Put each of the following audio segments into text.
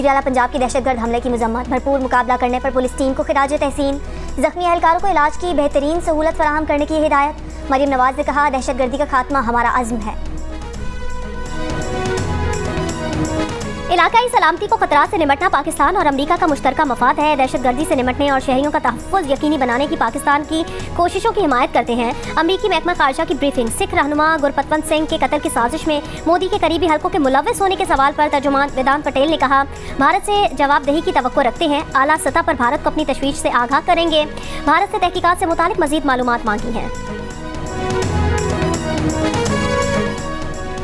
वज़ीर-ए-आला पंजाब की दहशतगर्द हमले की मजम्मत, भरपूर मुकाबला करने पर पुलिस टीम को खिराज तहसीन। जख्मी एहलकारों को इलाज की बेहतरीन सहूलत फराहम करने की हिदायत। मरियम नवाज ने कहा, दहशतगर्दी का खात्मा हमारा अज़्म है। इलाकाई सलामती को खतरा से निमटना पाकिस्तान और अमरीका का मुश्तरका मफाद है। दहशतगर्दी से निमटने और शहरियों का तहफ़्फ़ुज़ यकीनी बनाने की पाकिस्तान की कोशिशों की हिमायत करते हैं। अमरीकी महकमा खारजा की ब्रीफिंग। सिख रहनुमा गुरपतवंत सिंह के कत्ल की साजिश में मोदी के करीबी हल्कों के मुलव्विस होने के सवाल पर तर्जुमान वेदांत पटेल ने कहा, भारत से जवाबदेही की तवक्को रखते हैं। आला सतह पर भारत को अपनी तशवीश से आगाह करेंगे। भारत से तहकीकात से मुतालिक मज़ीद मालूमात मांगी हैं।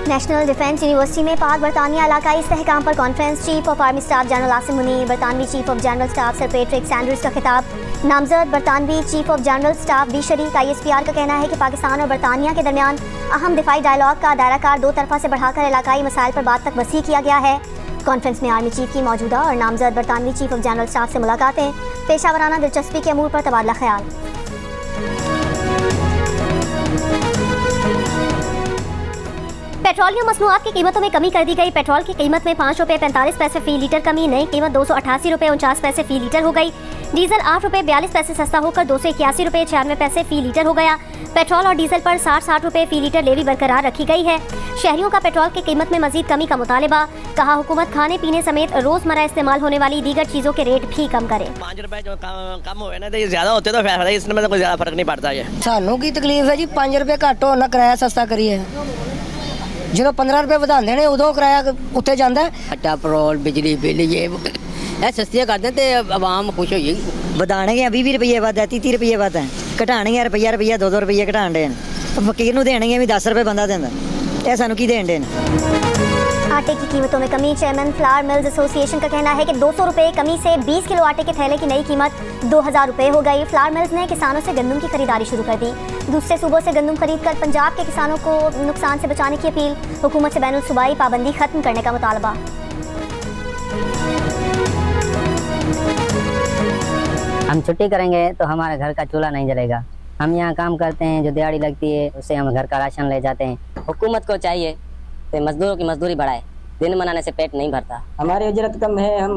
नेशनल डिफेंस यूनिवर्सिटी में पाक बरतानिया इलाकाई इस्तेहकाम पर conference. Chief of army staff general Asim Munir, बरतानवी chief of general staff sir Patrick Sanders का खिताब। नामजद बरतानवी चीफ ऑफ जनरल स्टाफ बी शरीक ISPR का कहना है कि पाकिस्तान और बरतानिया के दरमियान अहम दिफाई डायलॉग का दायराकार दो तरफा से बढ़ाकर इलाकाई मसाइल पर बात तक वसी किया गया है। कॉन्फ्रेंस में आर्मी चीफ की मौजूदा और नामजद बरतानवी चीफ ऑफ जनरल स्टाफ से मुलाकातें, पेशावराना दिलचस्पी के अमूर पर तबादला ख्याल। पेट्रोलियम मसनूआत की कीमतों में कमी कर दी गई। पेट्रोल की कीमत में 5 रुपये 45 पैसे फी लीटर कमी, नई कीमत 288 रुपये 49 पैसे फी लीटर हो गई। डीजल 8 रुपये 42 पैसे सस्ता होकर 281 रुपये 96 पैसे फी लीटर हो गया। पेट्रोल और डीजल पर 60 रुपये फी लीटर लेवी बरकरार रखी गई है। शहरियों का पेट्रोल की कीमत में मजीद कमी का मुतालबा। कहा, हुकूमत खाने पीने समेत रोजमर्रा इस्तेमाल होने वाली दीगर चीजों के रेट भी कम करे। 5 रुपए जो कम हुए ना, तो ज्यादा होते तो फायदा, इसमें तो कोई ज्यादा फर्क नहीं पड़ता है। सानू की तकलीफ है जी, 5 रुपये घट हो ना किराया सस्ता करिए। जो 15 रुपये ਵਧਾਉਂਦੇ ਨੇ ਉਦੋਂ ਕਿਰਾਇਆ ਉੱਤੇ ਜਾਂਦਾ ਹੈ। आटा पेट्रोल बिजली बिल ये सस्तियाँ कर दें तो आवाम खुश हो जाएगी। ਵਧਾਣੇ 20-20 ਰੁਪਏ ਵੱਧ ਹੈ, 30-30 ਰੁਪਏ ਵੱਧ ਹੈ, ਘਟਾਣਗੇ ਰੁਪਈਆ 2-2 ਰੁਪਏ ਘਟਾਣ ਦੇ ਨੇ। ਫਕੀਰ ਨੂੰ ਦੇਣਗੇ ਵੀ 10 ਰੁਪਏ ਬੰਦਾ ਦਿੰਦਾ, ਇਹ ਸਾਨੂੰ ਕੀ ਦੇਣ ਦੇ ਨੇ। आटे की कीमतों में कमी। चेयरमैन फ्लावर मिल्स एसोसिएशन का कहना है कि 200 रुपये कमी से 20 किलो आटे के थैले की नई कीमत 2000 रुपये हो गई। फ्लावर मिल्स ने किसानों से गंदम की खरीदारी शुरू कर दी। दूसरे सूबों से गंदम खरीद कर पंजाब के किसानों को नुकसान से बचाने की अपील। हुकूमत से बैनुल सूबाई पाबंदी खत्म करने का मुतालबा। हम छुट्टी करेंगे तो हमारे घर का चूल्हा नहीं जलेगा। हम यहाँ काम करते हैं, जो दिहाड़ी लगती है उससे हम घर का राशन ले जाते हैं। हुकूमत को चाहिए कि मजदूरों की मजदूरी बढ़ाए, दिन मनाने से पेट नहीं भरता। हमारी उजरत कम है, हम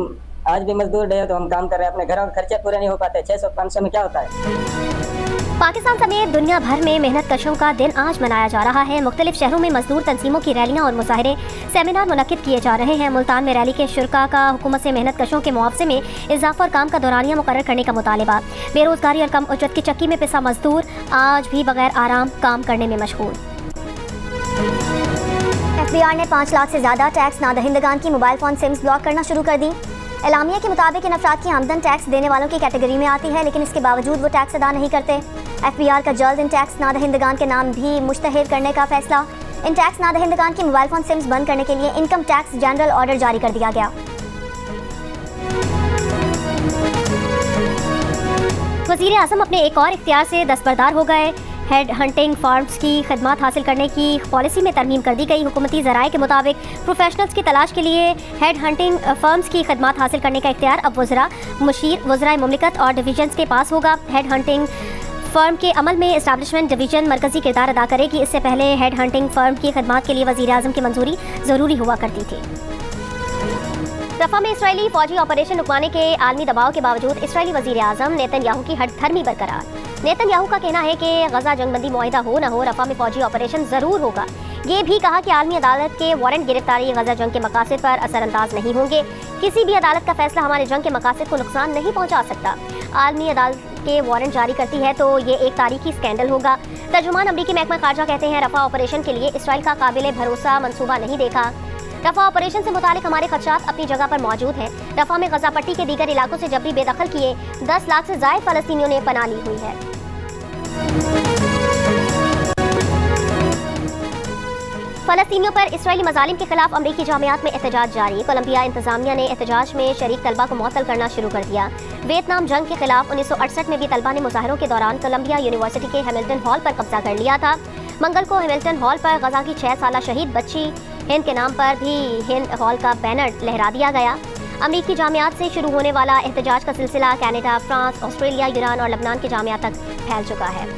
आज भी मजदूर रहे तो हम काम कर रहे हैं, अपने घरों के खर्चे पूरे नहीं हो पाते। 600-500 में क्या होता है। पाकिस्तान समेत दुनिया भर में मेहनत कशों का दिन आज मनाया जा रहा है। मुख्तलिफ शहरों में मजदूर तंजीमों की रैलियां और मुजाहरे सेमिनार मुनक्किद किए जा रहे हैं। मुल्तान में रैली के शुरका का हुकूमत से मेहनत कशों के मुआवजे में इजाफा और काम का दौरानिया मुकर्रर करने का मुतालबा। बेरोजगारी और कम उजरत की चक्की में पिसा मजदूर आज भी बगैर आराम काम करने में मशगूल। FBI ने 5 लाख से ज्यादा टैक्स नादहिंदगान की मोबाइल फ़ोन सिम्स ब्लॉक करना शुरू कर दी। एलामिया के मुताबिक इन अफराद की आमदन टैक्स देने वालों की कैटेगरी में आती है, लेकिन इसके बावजूद वो टैक्स अदा नहीं करते। FBI का जल्द इन टैक्स नादहिंदगान के नाम भी मुश्तहर करने का फैसला। इन टैक्स नादहिंदगान की मोबाइल फ़ोन सिम्स बंद करने के लिए इनकम टैक्स जनरल ऑर्डर जारी कर दिया गया। वज़ीर आज़म अपने एक और इख्तियार से दस्तबरदार हो गए। हेड हंटिंग फार्म्स की खदमात हासिल करने की पॉलिसी में तरमीम कर दी गई। हुकूमती ज़राए के मुताबिक प्रोफेशनल्स की तलाश के लिए हेड हंटिंग फर्म्स की खदमात हासिल करने का इख्तियार अब वज़रा, मुशीर, वज़राए मुमलिकत और डिवीजन्स के पास होगा। हेड हंटिंग फर्म के अमल में इस्टेब्लिशमेंट डिवीजन मरकज़ी किरदार अदा करेगी। इससे पहले हेड हंटिंग फर्म की खदमात के लिए वज़ीर आज़म की मंजूरी ज़रूरी हुआ करती थी। रफ़ा में इसराइली फौजी ऑपरेशन रुकवाने के आलमी दबाव के बावजूद इसराइली वज़ीर आज़म नेतन्याहू की हठधर्मी बरकरार। नेतन्याहू का कहना है कि गजा जंगबंदी मुआहिदा हो न हो, रफ़ा में फौजी ऑपरेशन ज़रूर होगा। ये भी कहा कि आलमी अदालत के वारंट गिरफ्तारी गजा जंग के मकासद पर असरअंदाज नहीं होंगे। किसी भी अदालत का फैसला हमारे जंग के मकासद को नुकसान नहीं पहुँचा सकता। आलमी अदालत के वारंट जारी करती है तो ये एक तारीखी स्कैंडल होगा। तर्जुमान अमरीकी महकमा खारजा कहते हैं, रफ़ा ऑपरेशन के लिए इसराइल का काबिल भरोसा मंसूबा नहीं देखा। रफ़ा ऑपरेशन से मुतालिक हमारे खदशात अपनी जगह पर मौजूद हैं। रफ़ा में गजा पट्टी के दीगर इलाकों से जबरी बेदखल किए 10 लाख से ज़ायद फ़लस्तीनियों ने पनाह ली हुई है। फ़लस्तीनियों पर इसराइली मज़ालिम के खिलाफ अमरीकी जामियात में एहतजाज जारी। कोलंबिया इंतज़ामिया ने एहतजाज में शरीक तलबा को मुअत्तल करना शुरू कर दिया। वियतनाम जंग के खिलाफ 1968 में भी तलबा ने मुजाहरों के दौरान कोलंबिया यूनिवर्सिटी के हैमिल्टन हॉल पर कब्जा कर लिया था। मंगल को हैमिल्टन हॉल पर गजा की 6 साला शहीद बच्ची हिंद के नाम पर भी हिंद हॉल का बैनर लहरा दिया गया। अमरीकी जामियात से शुरू होने वाला एहतजाज का सिलसिला कनाडा, फ्रांस, ऑस्ट्रेलिया, ईरान और लबनान के जामियात तक फैल चुका है।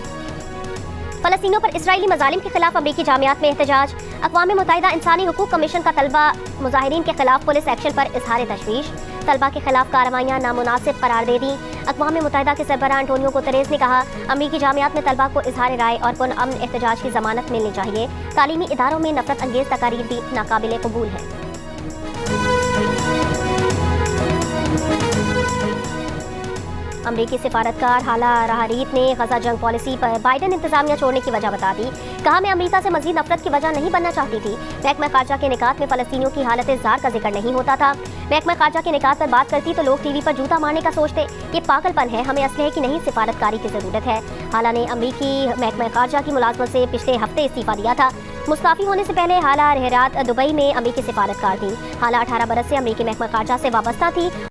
फ़लस्तीनियों पर इसराइली मज़ालिम के खिलाफ अमरीकी जामियात में एहतजाज। अक़वाम मुत्तहिदा इंसानी हुकूक कमीशन का तलबा मुजाहिरीन के खिलाफ पुलिस एक्शन पर इजहार तशवीश। तलबा के खिलाफ कार्रवाइयाँ नामुनासिब करार दे दी। अक़वाम मुत्तहिदा के सरबराह एंटोनियो गुतेरेस ने कहा, अमरीकी जामियात में तलबा को इजहार राय और पुरअमन एहतजाज की ज़मानत मिलनी चाहिए। तालीमी इदारों में नफरत अंगेज़ तकारीर भी नाकाबिल कबूल है। अमरीकी सिफारतकार हाला रहारीत ने गजा जंग पॉलिसी पर बाइडन इंतजामिया छोड़ने की वजह बता दी। कहा, मैं अमरीका से मजीद नफरत की वजह नहीं बनना चाहती थी। महकमा खारजा के निकात में फ़लस्तीनियों की हालत ज़ार का जिक्र नहीं होता था। महकमा खारजा के निकात पर बात करती तो लोग टीवी पर जूता मारने का सोचते। ये पागलपन है, हमें असलहे की नहीं सिफारतकारी की ज़रूरत है। हाला ने अमरीकी महकमा खारजा की मुलाजमत से पिछले हफ्ते इस्तीफ़ा दिया था। मुस्ताफ़ी होने से पहले हाला रहरात दुबई में अमरीकी सिफारतकार थी। हाला 18 बरस से अमरीकी महकमा खारजा से वाबस्ता थी।